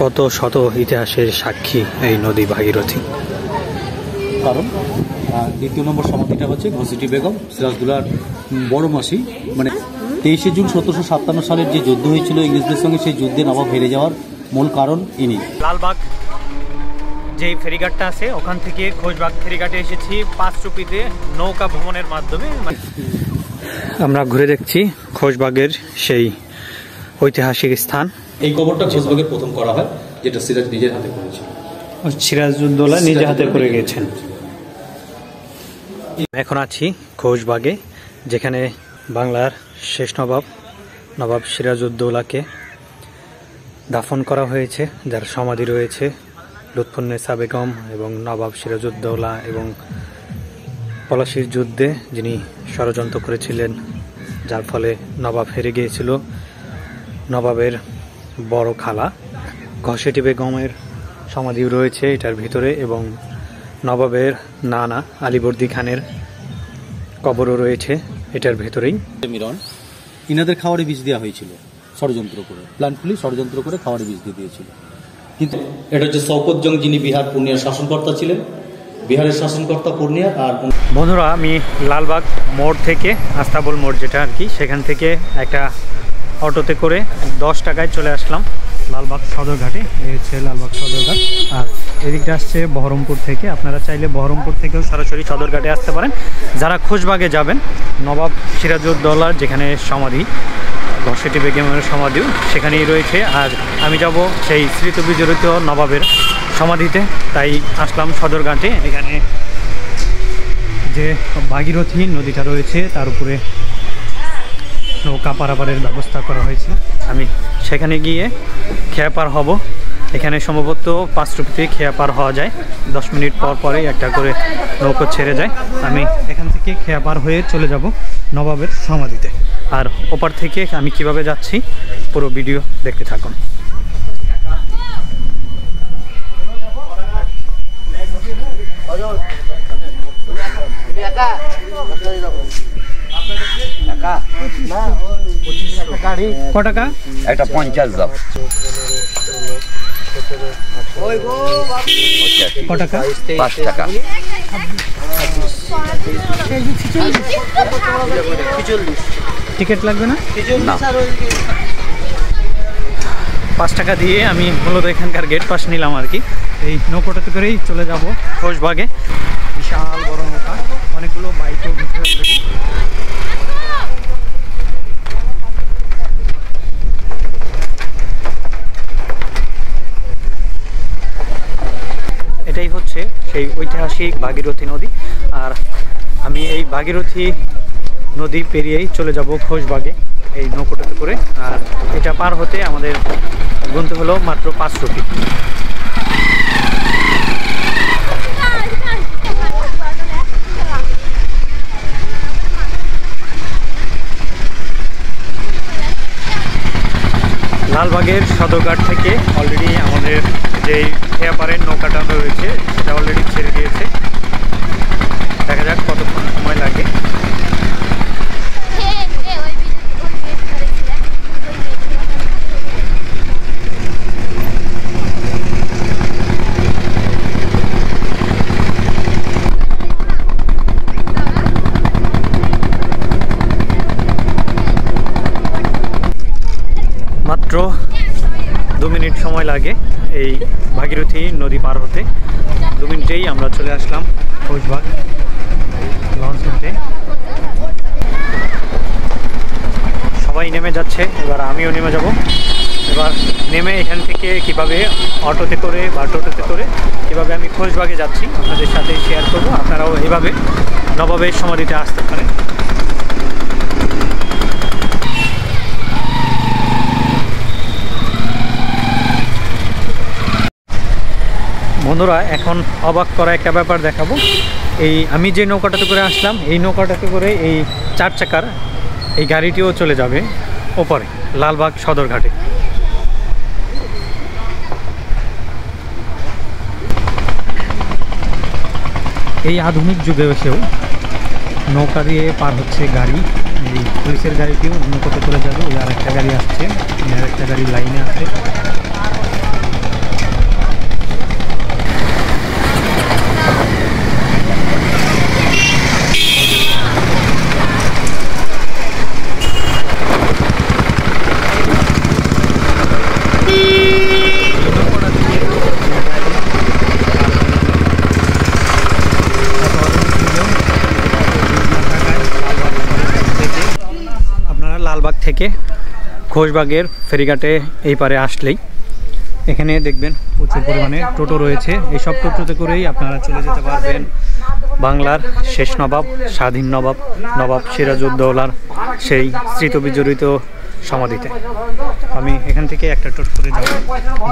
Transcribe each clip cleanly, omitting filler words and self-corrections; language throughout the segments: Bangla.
কত শত ইতিহাসের সাক্ষী এই নদী ভাগীরথী। কারণ দ্বিতীয় নম্বর সমাধিটা হচ্ছে ঘসিটি বেগম সিরাজদৌল্লার বড় মাসি, মানে 23শে জুন 1757 সালের যে যুদ্ধ হয়েছিল ইংরেজদের সঙ্গে, সেই যুদ্ধে নবাব হেরে যাওয়ার মূল কারণ ইনি। লালবাগ যেই ফেরিঘাটটা আছে ওখান থেকে খোঁজবাগ ফেরিঘাটে এসেছি 5 রুপিতে নৌকা ভ্রমণের মাধ্যমে। আমরা ঘুরে দেখছি খোঁজবাগের সেই ঐতিহাসিক স্থান। এই কবরটা খোঁজবাগের প্রথম করা হয়, যেটা সিরাজ নিজের হাতে করেছিল। সিরাজউদ্দৌলা নিজে হাতে করে গেছেন। এখন আছি খোঁজবাগে, যেখানে বাংলার শেষ নবাব সিরাজউদ্দৌলাকে দাফন করা হয়েছে, যার সমাধি রয়েছে লুৎফুন্নেসা বেগম এবং নবাব সিরাজউদ্দৌলা এবং পলাশির যুদ্ধে যিনি ষড়যন্ত্র করেছিলেন, যার ফলে নবাব হেরে গিয়েছিল। নবাবের বড় খালা ঘসেটি বেগমের সমাধি রয়েছে এটার ভিতরে, এবং নবাবের নানা আলীবর্দী খানের কবরও রয়েছে এটার ভেতরেই। মিরন ইনাদের খাওয়ারে বীজ দেওয়া হয়েছিল ষড়যন্ত্র করে, প্ল্যানফুলি ষড়যন্ত্র করে খাওয়ারে বীজ দিয়ে দিয়েছিল। কিন্তু এটা হচ্ছে শওকত জং, যিনি বিহার পূর্ণিয়ার শাসনকর্তা ছিলেন, বিহারের শাসনকর্তা পূর্ণিয়া। আর বন্ধুরা, আমি লালবাগ মোড় থেকে আস্তাবল মোড় যেটা আর কি, সেখান থেকে একটা অটোতে করে 10 টাকায় চলে আসলাম লালবাগ সদরঘাটে। এই হচ্ছে লালবাগ সদরঘাট, আর এদিকটা আসছে বহরমপুর থেকে। আপনারা চাইলে বহরমপুর থেকেও সরাসরি সদরঘাটে আসতে পারেন। যারা খোঁজবাগে যাবেন, নবাব সিরাজউদ্দৌলার যেখানে সমাধি, ঘসেটি বেগমের সমাধিও সেখানেই রয়েছে। আর আমি যাব সেই স্মৃত বিজড়িত নবাবের সমাধিতে, তাই আসলাম সদরঘাটে। এখানে যে ভাগীরথী নদীটা রয়েছে তার উপরে নৌকা পারাপারের ব্যবস্থা করা হয়েছে। আমি সেখানে গিয়ে খেয়া পার হব। এখানে সম্ভবত 5 রুপিতে খেয়া পার হওয়া যায়, 10 মিনিট পর পরেই একটা করে নৌকো ছেড়ে যায়। আমি এখান থেকে খেয়া পার হয়ে চলে যাব নবাবের সমাধিতে। আর ওপার থেকে আমি কিভাবে যাচ্ছি পুরো ভিডিও দেখতে থাকুন। ক টাকা একটা 50 দাও। ক টাকা? 5 টাকা। টিকিট লাগবে না? না। 5 টাকা দিয়ে আমি মূলত এখানকার গেট পাস নিলাম আর কি। এই নৌকোটাতে করেই চলে যাব খোঁজবাগে। বিশাল বড় নৌকা, অনেকগুলো বাইকও ভিতরে অলরেডি। এটাই হচ্ছে সেই ঐতিহাসিক ভাগীরথী নদী। আর আমি এই ভাগীরথী নদী পেরিয়েই চলে যাব খোঁজবাগে এই নৌকোটাতে করে। আর এটা পার হতে আমাদের গুনতে হলো মাত্র 5 রুপি। লালবাগের সদরঘাট থেকে অলরেডি আমাদের যেই খেয়াপাড়ের নৌকাটা রয়েছে সেটা অলরেডি ছেড়ে দিয়েছে। দেখা যাক কতক্ষণ সময় লাগে। মাত্র 2 মিনিট সময় লাগে এই ভাগীরথী নদী পার হতে। 2 মিনিটেই আমরা চলে আসলাম খোঁজবাগ লঞ্চ ঘাটে। সবাই নেমে যাচ্ছে, এবার আমিও নেমে যাব। এবার নেমে এখান থেকে কিভাবে অটোতে করে বা টোটোতে করে কীভাবে আমি খোঁজবাগে যাচ্ছি আপনাদের সাথে শেয়ার করব। আপনারাও এভাবে নবাবের সমাধিতে আসতে পারেন। বন্ধুরা, এখন অবাক করা একটা ব্যাপার দেখাবো। এই আমি যে নৌকাটাতে করে আসলাম, এই নৌকাটাতে করে এই 4 চাকার এই গাড়িটিও চলে যাবে ওপারে লালবাগ সদরঘাটে। এই আধুনিক যুগে এসেও নৌকা দিয়ে পার হচ্ছে গাড়ি। এই পুলিশের গাড়িটিও নৌকাতে করে যাবে। ওই আরেকটা গাড়ি আসছে, আরেকটা গাড়ি লাইনে আছে। খোশবাগের ফেরিঘাটে এই পারে আসলেই এখানে দেখবেন প্রচুর পরিমাণে টোটো রয়েছে। এইসব টোটোতে করেই আপনারা চলে যেতে পারবেন বাংলার শেষ নবাব, স্বাধীন নবাব, নবাব সিরাজউদ্দৌলার সেই স্মৃতিবিজড়িত সমাধিতে। আমি এখান থেকে একটা টোটো করে যাব,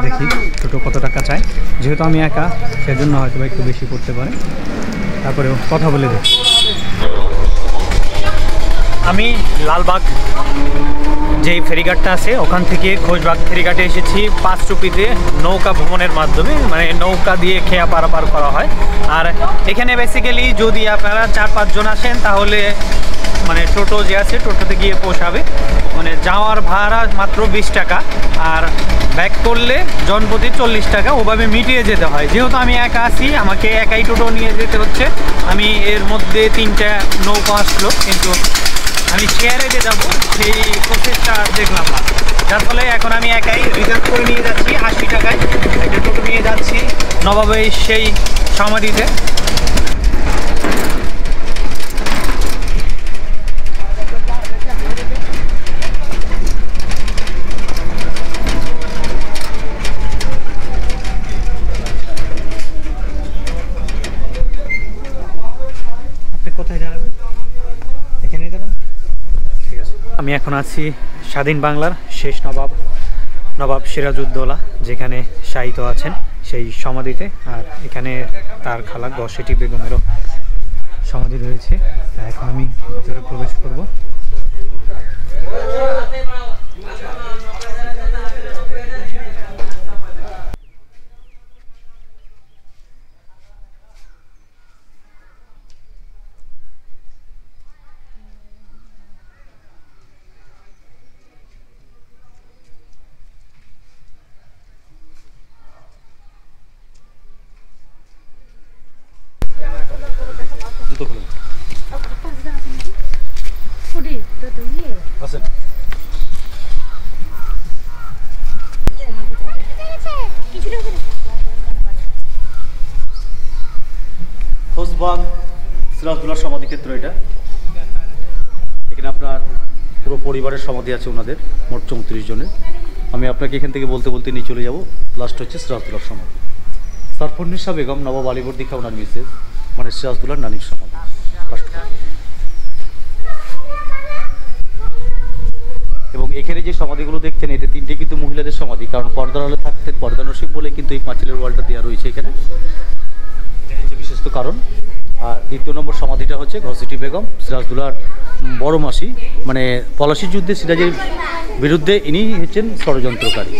দেখি টোটো কত টাকা চাই। যেহেতু আমি একা, সেজন্য হয়তো একটু বেশি করতে পারে, তারপরেও কথা বলে দিই। আমি লালবাগ যেই ফেরিঘাটটা আছে ওখান থেকে খোশবাগ ফেরিঘাটে এসেছি 5 রুপিতে নৌকা ভ্রমণের মাধ্যমে, মানে নৌকা দিয়ে খেয়া পারাপার করা হয়। আর এখানে বেসিক্যালি যদি আপনারা 4-5 জন আসেন তাহলে মানে টোটো যে আছে টোটোতে গিয়ে পোষাবে, মানে যাওয়ার ভাড়া মাত্র 20 টাকা, আর ব্যাক করলে জনপ্রতি 40 টাকা, ওভাবে মিটিয়ে যেতে হয়। যেহেতু আমি একা আছি, আমাকে একাই টোটো নিয়ে যেতে হচ্ছে। আমি এর মধ্যে 3টা নৌকা আসলো, কিন্তু আমি শেয়ারে যে যাবো সেই প্রসেসটা দেখলাম না, যার ফলে এখন আমি একাই রিজার্ভ করে নিয়ে যাচ্ছি 80 টাকায় একটা টোটো নিয়ে যাচ্ছি নবাবের সেই সমাধিতে। আপনি কোথায় যাবেন? এখানেই যাবেন? ঠিক আছে। আমি এখন আছি স্বাধীন বাংলার শেষ নবাব, নবাব সিরাজউদ্দৌলা যেখানে শায়িত আছেন সেই সমাধিতে। আর এখানে তার খালা ঘসেটি বেগমেরও সমাধি রয়েছে। এখন আমি ভিতরে প্রবেশ করব। খোশবাগ সিরাজউদ্দৌলার সমাধিক্ষেত্র এটা। এখানে আপনার পুরো পরিবারের সমাধি আছে ওনাদের, মোট 34 জনের। আমি আপনাকে এখান থেকে বলতে বলতে নিয়ে চলে যাব। লাস্ট হচ্ছে সিরাজউদ্দৌলার সমাধি। সারফুন্নিসা বেগম নবাব আলীবর্দী খাঁ ওনার মিসেস, মানে সিরাজউদ্দৌলার নানির সমাধি। এবং এখানে যে সমাধিগুলো দেখছেন এটা 3টে কিন্তু মহিলাদের সমাধি, কারণ পর্দার আড়ালে থাকতেন পর্দা নসিব বলে কিন্তু এই পাঁচিলের ওয়ালটা দেওয়া রয়েছে এখানে, এটা হচ্ছে বিশেষ কারণ। আর 2 নম্বর সমাধিটা হচ্ছে ঘসেটি বেগম, সিরাজউদ্দৌলার বড় মাসি, মানে পলাশির যুদ্ধে সিরাজের বিরুদ্ধে ইনি হচ্ছেন ষড়যন্ত্রকারী।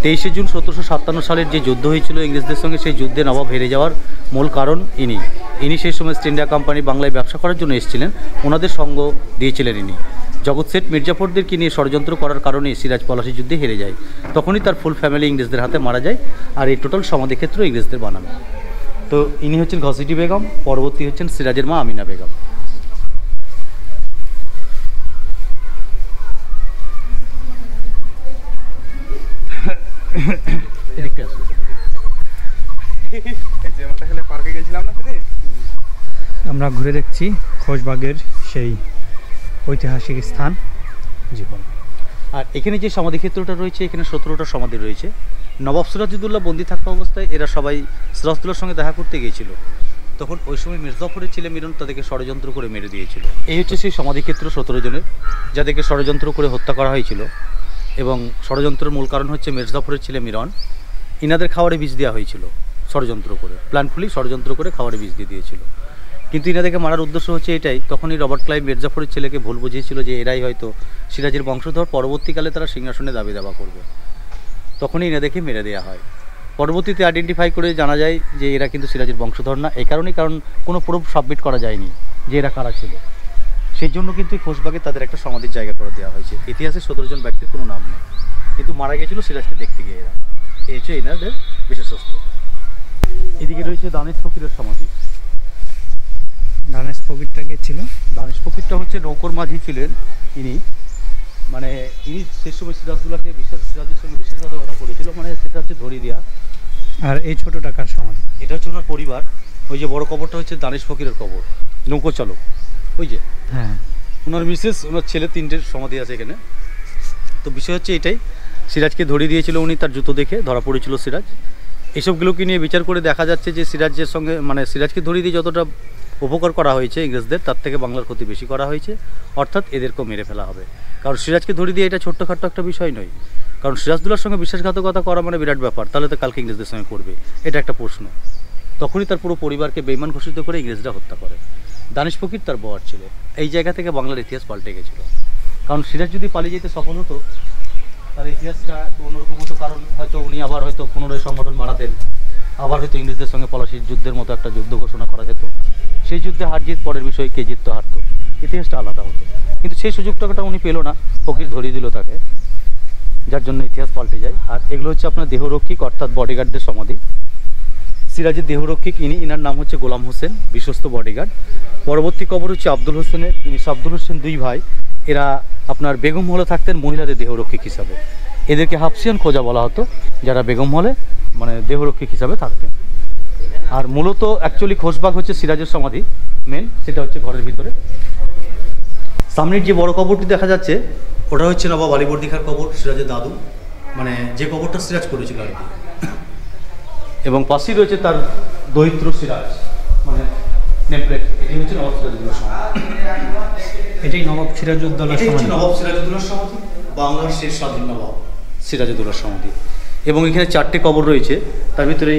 23 জুন 1757 সালের যে যুদ্ধ হয়েছিল ইংরেজদের সঙ্গে, সেই যুদ্ধে নবাব হেরে যাওয়ার মূল কারণ ইনি সেই সময় ইস্ট ইন্ডিয়া কোম্পানি বাংলায় ব্যবসা করার জন্য এসেছিলেন, ওনাদের সঙ্গ দিয়েছিলেন ইনি। জগৎ শেঠ মির্জাফরদেরকে নিয়ে ষড়যন্ত্র করার কারণে সিরাজ পলাশির যুদ্ধে হেরে যায়, তখনই তার ফুল ফ্যামিলি ইংরেজদের হাতে মারা যায়। আর এই টোটাল সমাধিক্ষেত্র ইংরেজদের বানানো। তো ইনি হচ্ছেন ঘসেটি বেগম, পরবর্তী হচ্ছেন সিরাজের মা আমিনা বেগম। আমরা ঘুরে দেখছি খোশবাগের সেই ঐতিহাসিক স্থান জীবন। আর এখানে যে সমাধিক্ষেত্রটা রয়েছে, এখানে 17টা সমাধি রয়েছে। নবাব সিরাজউদ্দৌলা বন্দি থাকা অবস্থায় এরা সবাই সিরাজউদ্দৌলার সঙ্গে দেখা করতে গিয়েছিল, তখন ওই সময় মির্জাফরের ছেলে মিরন তাদেরকে ষড়যন্ত্র করে মেরে দিয়েছিল। এই হচ্ছে সেই সমাধিক্ষেত্র 17 জনের, যাদেরকে ষড়যন্ত্র করে হত্যা করা হয়েছিল। এবং ষড়যন্ত্রের মূল কারণ হচ্ছে মির্জাফরের ছেলে মিরন, ইনাদের খাবারে বিষ দেওয়া হয়েছিল ষড়যন্ত্র করে, প্ল্যানফুলি ষড়যন্ত্র করে খাবারে বিষ দিয়ে দিয়েছিল। কিন্তু ইনাদেরকে মারার উদ্দেশ্য হচ্ছে এটাই, তখনই রবার্ট ক্লাইভ মির্জাফরের ছেলেকে ভুল বুঝিয়েছিল যে এরাই হয়তো সিরাজের বংশধর, পরবর্তীকালে তারা সিংহাসনে দাবি দাবা করবে, তখনই ইনাদেরকে মেরে দেওয়া হয়। পরবর্তীতে আইডেন্টিফাই করে জানা যায় যে এরা কিন্তু সিরাজের বংশধর না, এই কারণেই, কারণ কোনো প্রুফ সাবমিট করা যায়নি যে এরা কারা ছিল। সেই জন্য কিন্তু খোশবাগে তাদের একটা সমাধির জায়গা করে দেওয়া হয়েছে। ইতিহাসে 17 জন ব্যক্তির কোনো নাম নেই, কিন্তু মারা গেছিল সিরাজকে দেখতে গিয়ে এরা। এই হচ্ছে এনাদের বিশেষত্ব। এদিকে রয়েছে দানেশ ফকিরের সমাধি। দানেশ ফকিরটা কে ছিল? দানেশ ফকিরটা হচ্ছে নৌকর মাঝি ছিলেন ইনি, মানে ইনি সেই সময় সিরাজউদ্দৌলাকে সিরাজের সঙ্গে বিশ্বাসঘাতকতা করেছিল, মানে সেটা হচ্ছে ধরিয়ে দেওয়া। আর এই ছোট টাকার সমাধি এটা হচ্ছে ওনার পরিবার। ওই যে বড় কবরটা হচ্ছে দানেশ ফকিরের কবর, নৌকো চালক, ওই যে। হ্যাঁ, ওনার মিসেস, ওনার ছেলে, 3টে সমাধি আছে এখানে। তো বিষয় হচ্ছে এটাই, সিরাজকে ধরিয়ে দিয়েছিল উনি, তার জুতো দেখে ধরা পড়েছিল সিরাজ। এসবগুলোকে নিয়ে বিচার করে দেখা যাচ্ছে যে সিরাজের সঙ্গে মানে সিরাজকে ধরিয়ে দিয়ে যতটা উপকার করা হয়েছে ইংরেজদের, তার থেকে বাংলার ক্ষতি বেশি করা হয়েছে, অর্থাৎ এদেরকেও মেরে ফেলা হবে। কারণ সিরাজকে ধরিয়ে দিয়ে এটা ছোট্টখাট্টো একটা বিষয় নয়, কারণ সিরাজদৌল্লার সঙ্গে বিশ্বাসঘাতকতা করা মানে বিরাট ব্যাপার, তাহলে তো কালকে ইংরেজদের সঙ্গে করবে, এটা একটা প্রশ্ন। তখনই তার পুরো পরিবারকে বেঈমান ঘোষিত করে ইংরেজরা হত্যা করে। দানিশ ফকির তার বর ছিল। এই জায়গা থেকে বাংলার ইতিহাস পাল্টে গেছিল। কারণ সিরাজ যদি পালিয়ে যেতে সফল হতো তার ইতিহাসটা অন্যরকম হতো, কারণ হয়তো উনি আবার হয়তো পুনরায় সংগঠন বাড়াতেন, আবার হয়তো ইংরেজদের সঙ্গে পলাশির যুদ্ধের মতো একটা যুদ্ধ ঘোষণা করা যেত। সেই যুদ্ধে হার জিত পরের বিষয়, কে জিততো হারতো, ইতিহাসটা আলাদা হতো। কিন্তু সেই সুযোগটাটা উনি পেল না, ফকির ধরিয়ে দিল তাকে, যার জন্য ইতিহাস পাল্টে যায়। আর এগুলো হচ্ছে আপনার দেহরক্ষিক অর্থাৎ বডিগার্ডদের সমাধি। সিরাজের দেহরক্ষিক ইনার নাম হচ্ছে গোলাম হোসেন, বিশ্বস্ত বডিগার্ড। পরবর্তী কবর হচ্ছে আব্দুল হোসেনের, আব্দুল হোসেন দুই ভাই, এরা আপনার বেগম হলে থাকতেন মহিলাদের দেহরক্ষিক হিসাবে। এদেরকে হাফসিয়ান খোঁজা বলা হতো, যারা বেগম হলে মানে দেহরক্ষিক হিসাবে থাকতেন। আর মূলত অ্যাকচুয়ালি খোশবাগ হচ্ছে সিরাজের সমাধি মেন, সেটা হচ্ছে ঘরের ভিতরে। সামনের যে বড় কবরটি দেখা যাচ্ছে ওটা হচ্ছে নবাব আলীবর্দী খাঁর কবর, সিরাজের দাদু, মানে যে কবরটা সিরাজ করেছিল আর কি। এবং পাশেই রয়েছে তার দরিদ্র সিরাজ, মানে নেমপ্লেট, এটি হচ্ছে নবাব সিরাজউদ্দৌলার সমাধি। এটাই নবাব সিরাজউদ্দৌলার সমাধি। নবাব সিরাজউদ্দৌলার সমাধি, বাংলার শেষ স্বাধীন নবাব সিরাজউদ্দৌলার সমাধি। এবং এখানে 4টে কবর রয়েছে, তার ভিতরে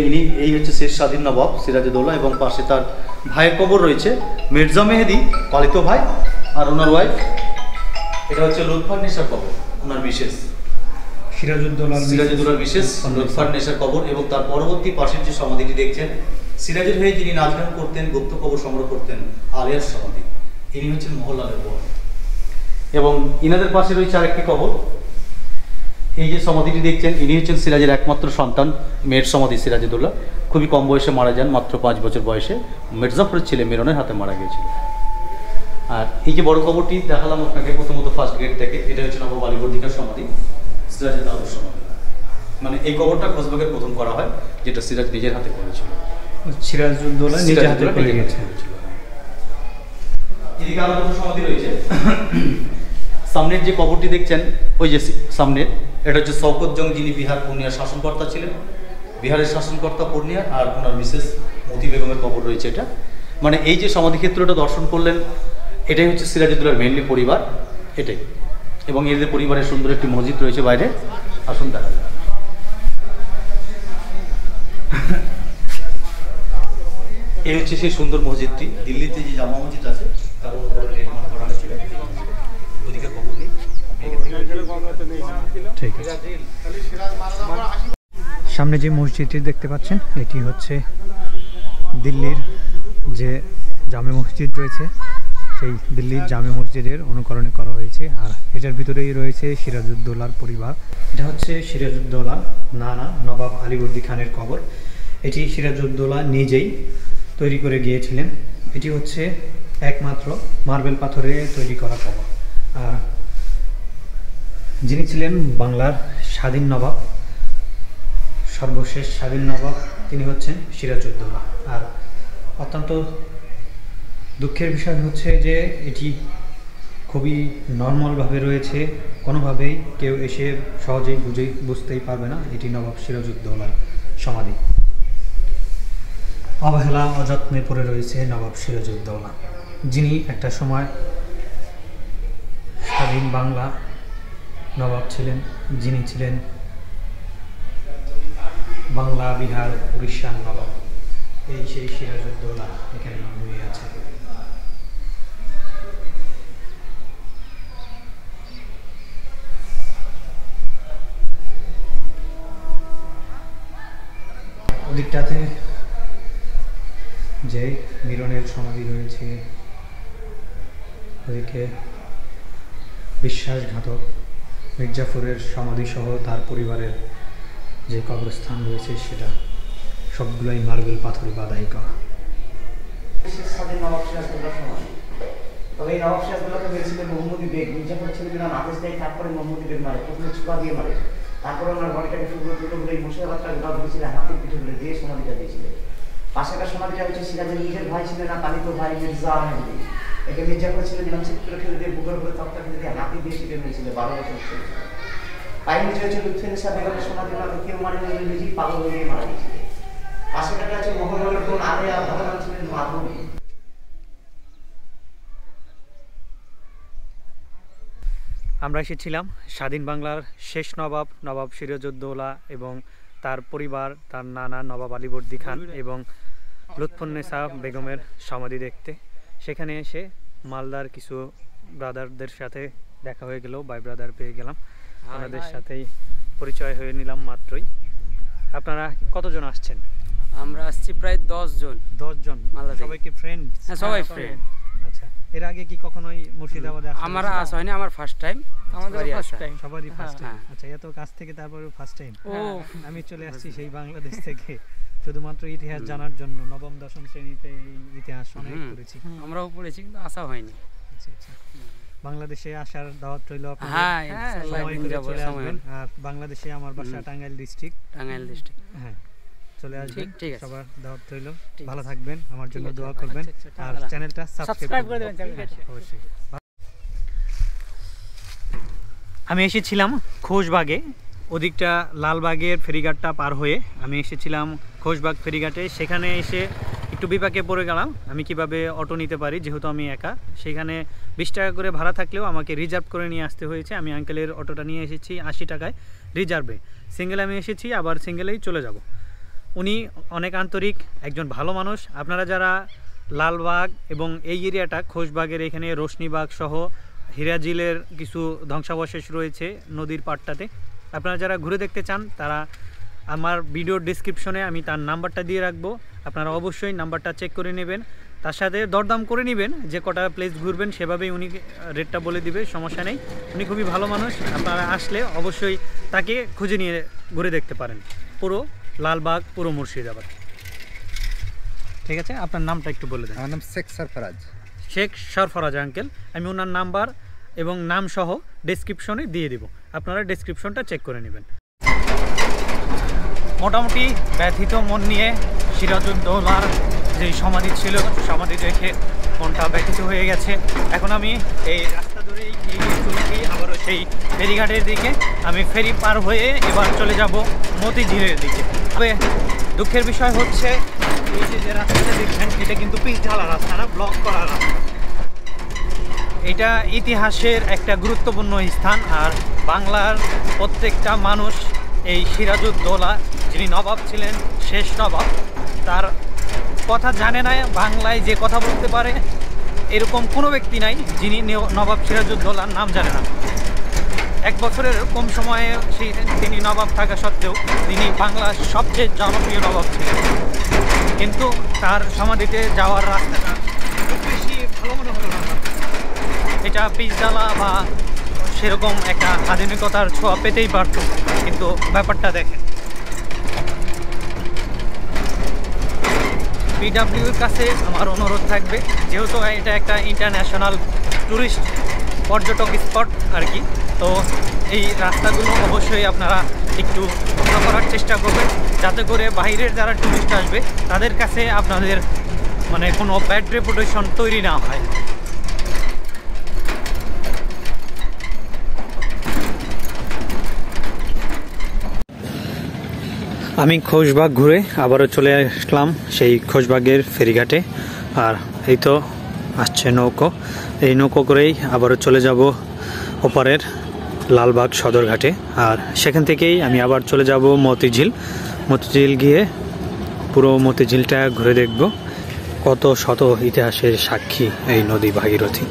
এই হচ্ছে শেষ স্বাধীন নবাব সিরাজউদ্দৌলা, এবং পাশে তার ভাইয়ের কবর রয়েছে, মির্জা মেহেদি পালিত ভাই আর ওনার ওয়াইফ। এটা হচ্ছে লুৎফার নেশার কবর, ওনার বিশেষ সিরাজউদ্দৌলার বিশেষ লুৎফার নেশার কবর। এবং তার পরবর্তী পাশের যে সমাধিটি দেখছেন, সিরাজের হয়ে যিনি নাচগান করতেন, গুপ্ত কবর সংগ্রহ করতেন, আলিয়ার সমাধি, ইনি হচ্ছেন মোহনলালের বর। এবং ইনাদের পাশে রয়েছে আরেকটি কবর, এই যে সমাধিটি দেখছেন, ইনি হচ্ছেন সিরাজের একমাত্র সন্তান, মেয়ের সমাধি সিরাজউদ্দৌলা। খুবই কম বয়সে মারা যান, মাত্র 5 বছর বয়সে, মির্জাফরের ছেলে মিরনের হাতে মারা গিয়েছিল। আর এই যে বড় কবরটি দেখালাম আপনাকে প্রথমত ফার্স্ট গেট থেকে, এটা হচ্ছে নবাব আলীবর্দী খাঁর সমাধি, সিরাজের দাদুর সমাধি। মানে এই কবরটা খোশবাগের প্রথম করা হয়, যেটা সিরাজ নিজের হাতে করেছিল, সিরাজউদ্দৌলা নিজের হাতে করে গেছে। এদিকে আরো দুটো সমাধি রয়েছে। সামনের যে কবরটি দেখছেন, ওই যে সামনের, এটা হচ্ছে শওকত জং, যিনি বিহার পূর্ণিয়ার শাসনকর্তা ছিলেন, বিহারের শাসনকর্তা পূর্ণিয়া, আর ওনার মিসেস মতি বেগমের কবর রয়েছে এটা। মানে এই যে সমাধিক্ষেত্রটা দর্শন করলেন, এটাই হচ্ছে সিরাজউদ্দৌলার মেইনলি পরিবার, এটাই। এবং এদের পরিবারের সুন্দর একটি মসজিদ রয়েছে বাইরে, আসুন দেখা যায়। এই হচ্ছে সেই সুন্দর মসজিদটি, দিল্লিতে যে জামা মসজিদ আছে তার উপরে নির্মাণ করা হয়েছিল। ওদিকে কবর নেই, ঠিক আছে। সামনে যে মসজিদটি দেখতে পাচ্ছেন, এটি হচ্ছে দিল্লির যে জামে মসজিদ রয়েছে, সেই দিল্লির জামে মসজিদের অনুকরণে করা হয়েছে। আর এটার ভিতরেই রয়েছে সিরাজউদ্দৌলার পরিবার। এটা হচ্ছে সিরাজউদ্দৌলা নানা নবাব আলীবর্দী খানের কবর। এটি সিরাজউদ্দৌলা নিজেই তৈরি করে গিয়েছিলেন। এটি হচ্ছে একমাত্র মার্বেল পাথরে তৈরি করা কবর। আর যিনি ছিলেন বাংলার স্বাধীন নবাব, সর্বশেষ স্বাধীন নবাব, তিনি হচ্ছেন সিরাজউদ্দৌলা। আর অত্যন্ত দুঃখের বিষয় হচ্ছে যে এটি খুবই নর্মালভাবে রয়েছে, কোনোভাবেই কেউ এসে সহজেই বুঝতেই পারবে না এটি নবাব সিরাজউদ্দৌলার সমাধি। অবহেলা অযত্নে পড়ে রয়েছে নবাব সিরাজউদ্দৌলা, যিনি একটা সময় স্বাধীন বাংলা নবাব ছিলেন, যিনি ছিলেন বাংলা, বিহার, উড়িষ্যার নবাব। এই সেই সিরাজউদ্দৌলা এখানে ঘুমিয়ে আছে। ওদিকটাতে যে মিরনের সমাধি রয়েছে, ওদিকে বিশ্বাসঘাতক মির্জাফরের সমাধিসহ তার পরিবারের যে কবরস্থান রয়েছে, সেটা সবগুলোই মার্বেল পাথরে বাধাই করা। নবাব সিরাজউদ্দৌলার সমাধি। তবে এই নবাব সিরাজউদ্দৌলাকে মেরেছিলেন মোহাম্মদী বেগ। মির্জাফর ছেলেমেয়েরা আদেশ দেয়, তারপরে মোহাম্মদী বেগ মারে, প্রথমে ছুপা দিয়ে মারে, তারপরে ওনার বডিটাকে টুকরো টুকরো করে মুর্শিদাবাদটা গাছ দিয়েছিলেন, হাতের পিঠে করে দিয়ে সমাধিটা দিয়েছিলেন। পাশেকার সমাধিটা হচ্ছে সিরাজের নিজের ভাই ছিলেন না, পালিত ভাই মির্জা মেহেদি। একে মির্জাফর ছেলে দিলাম চিত্র খেলে দিয়ে বুকের উপরে তক্তা খেলে দিয়ে হাতি দিয়ে শিখে মেরেছিল, 12 বছর ছিল। পাইনি হচ্ছে লুৎফুন্নেসা বেগমের সমাধি মাকে কেউ মারেনি, নিজেই পাগল হয়ে মারা গেছে। পাশে একটা আছে মোহাম্মদের বোন আলেয়া, ভগবান ছিলেন মাধবী। আমরা এসেছিলাম স্বাধীন বাংলার শেষ নবাব নবাব সিরাজউদ্দৌলা এবং তার পরিবার, তার নানা নবাব আলীবর্দী খান এবং লুৎফুন্নেসা বেগমের সমাধি দেখতে। সেখানে এসে মালদার কিছু ব্রাদারদের সাথে দেখা হয়ে গেল, ভাই ব্রাদার পেয়ে গেলাম, ওনাদের সাথেই পরিচয় হয়ে নিলাম মাত্রই। আপনারা কতজন আসছেন? আমরা আসছি প্রায় 10 জন। 10 জন। মালদা থেকে। সবাই কি ফ্রেন্ড? হ্যাঁ, সবাই ফ্রেন্ড। আচ্ছা, এর আগে কি কখনোই মুর্শিদাবাদে আসা আমার আসা হয়নি, আমার ফার্স্ট টাইম। আমাদের ফার্স্ট টাইম। সবারই ফার্স্ট টাইম। হ্যাঁ। আচ্ছা, এত কাছ থেকে তারপরে ফার্স্ট টাইম। ও আমি চলে আসছি সেই বাংলাদেশ থেকে শুধুমাত্র ইতিহাস জানার জন্য। নবম দশম শ্রেণীতে এই ইতিহাস অনেক পড়েছি। আমরাও পড়েছি কিন্তু আসা হয়নি। আচ্ছা আচ্ছা, বাংলাদেশে আসার দাওয়াত রইল আপনাদের। হ্যাঁ, সময় একদিন করে যাবো, চলে সময় আসবেন। আর বাংলাদেশে আমার বাসা টাঙ্গাইল ডিস্ট্রিক্ট। টাঙ্গাইল ডিস্ট্রিক্ট। হ্যাঁ, চলে আসবেন। ঠিক আছে। সবার দাওয়াত রইল। ঠিক ভালো আছে। থাকবেন, আমার জন্য ঠিক আছে। দোয়া করবেন। আর আচ্ছা। চ্যানেলটা সাবস্ক্রাইব করে দেবেন চ্যানেলটা। অবশ্যই। আমি এসেছিলাম খোশবাগে, ওদিকটা লালবাগের ফেরিঘাটটা পার হয়ে আমি এসেছিলাম খোশবাগ ফেরিঘাটে। সেখানে এসে একটু বিপাকে পড়ে গেলাম আমি কিভাবে অটো নিতে পারি, যেহেতু আমি একা। সেখানে 20 টাকা করে ভাড়া থাকলেও আমাকে রিজার্ভ করে নিয়ে আসতে হয়েছে। আমি আঙ্কেলের অটোটা নিয়ে এসেছি 80 টাকায় রিজার্ভে। সিঙ্গেলে আমি এসেছি, আবার সিঙ্গেলেই চলে যাব। উনি অনেক আন্তরিক একজন ভালো মানুষ। আপনারা যারা লালবাগ এবং এই এরিয়াটা খোশবাগের এখানে রোশনীবাগ সহ হিরাজিলের কিছু ধ্বংসাবশেষ রয়েছে নদীর পাড়টাতে, আপনারা যারা ঘুরে দেখতে চান তারা আমার ভিডিওর ডিসক্রিপশনে আমি তার নাম্বারটা দিয়ে রাখবো। আপনারা অবশ্যই নাম্বারটা চেক করে নেবেন, তার সাথে দরদাম করে নেবেন। যে কটা প্লেস ঘুরবেন সেভাবেই উনি রেটটা বলে দিবে, সমস্যা নেই। উনি খুবই ভালো মানুষ। আপনারা আসলে অবশ্যই তাকে খুঁজে নিয়ে ঘুরে দেখতে পারেন, পুরো লালবাগ, পুরো মুর্শিদাবাদ। ঠিক আছে, আপনার নামটা একটু বলে দেন। আমার নাম শেখ সরফরাজ। শেখ সরফরাজ আঙ্কেল। আমি ওনার নাম্বার এবং নাম সহ ডেসক্রিপশনে দিয়ে দেব, আপনারা ডেসক্রিপশনটা চেক করে নেবেন। মোটামুটি ব্যথিত মন নিয়ে সিরাজউদ্দৌলার যে সমাধি ছিল, সমাধি দেখে মনটা ব্যথিত হয়ে গেছে। এখন আমি এই রাস্তা ধরেই চলছি আবারও সেই ফেরিঘাটের দিকে। আমি ফেরি পার হয়ে এবার চলে যাব মতিঝিলের দিকে। তবে দুঃখের বিষয় হচ্ছে এই যে রাস্তাটা দেখছেন, এটা কিন্তু পিচ ঢালা রাস্তা না, ব্লক করা রাস্তা। এটা ইতিহাসের একটা গুরুত্বপূর্ণ স্থান। আর বাংলার প্রত্যেকটা মানুষ এই সিরাজউদ্দৌলা, যিনি নবাব ছিলেন, শেষ নবাব, তার কথা জানে না। বাংলায় যে কথা বলতে পারে এরকম কোনো ব্যক্তি নাই যিনি নবাব সিরাজউদ্দৌলার নাম জানে না। 1 বছরের কম সময়ে তিনি নবাব থাকা সত্ত্বেও তিনি বাংলার সবচেয়ে জনপ্রিয় নবাব ছিলেন। কিন্তু তার সমাধিতে যাওয়ার রাস্তাটা খুব বেশি ভালো মনে হলো না। এটা পিচঢালা বা সেরকম একটা আধুনিকতার ছোঁয়া পেতেই পারত, কিন্তু ব্যাপারটা দেখেন। পিডব্লিউর কাছে আমার অনুরোধ থাকবে, যেহেতু এটা একটা ইন্টারন্যাশনাল ট্যুরিস্ট পর্যটক স্পট আর কি, তো এই রাস্তাগুলো অবশ্যই আপনারা একটু ফলো করার চেষ্টা করবেন, যাতে করে বাইরের যারা ট্যুরিস্ট আসবে তাদের কাছে আপনাদের মানে কোনো ব্যাড রেপুটেশন তৈরি না হয়। আমি খোশবাগ ঘুরে আবারও চলে আসলাম সেই খোশবাগের ফেরিঘাটে। আর এই তো আসছে নৌকো, এই নৌকো করেই আবারও চলে যাব ওপারের লালবাগ সদরঘাটে। আর সেখান থেকেই আমি আবার চলে যাব মতিঝিল। মতিঝিল গিয়ে পুরো মতিঝিলটা ঘুরে দেখব, কত শত ইতিহাসের সাক্ষী এই নদী ভাগীরথী।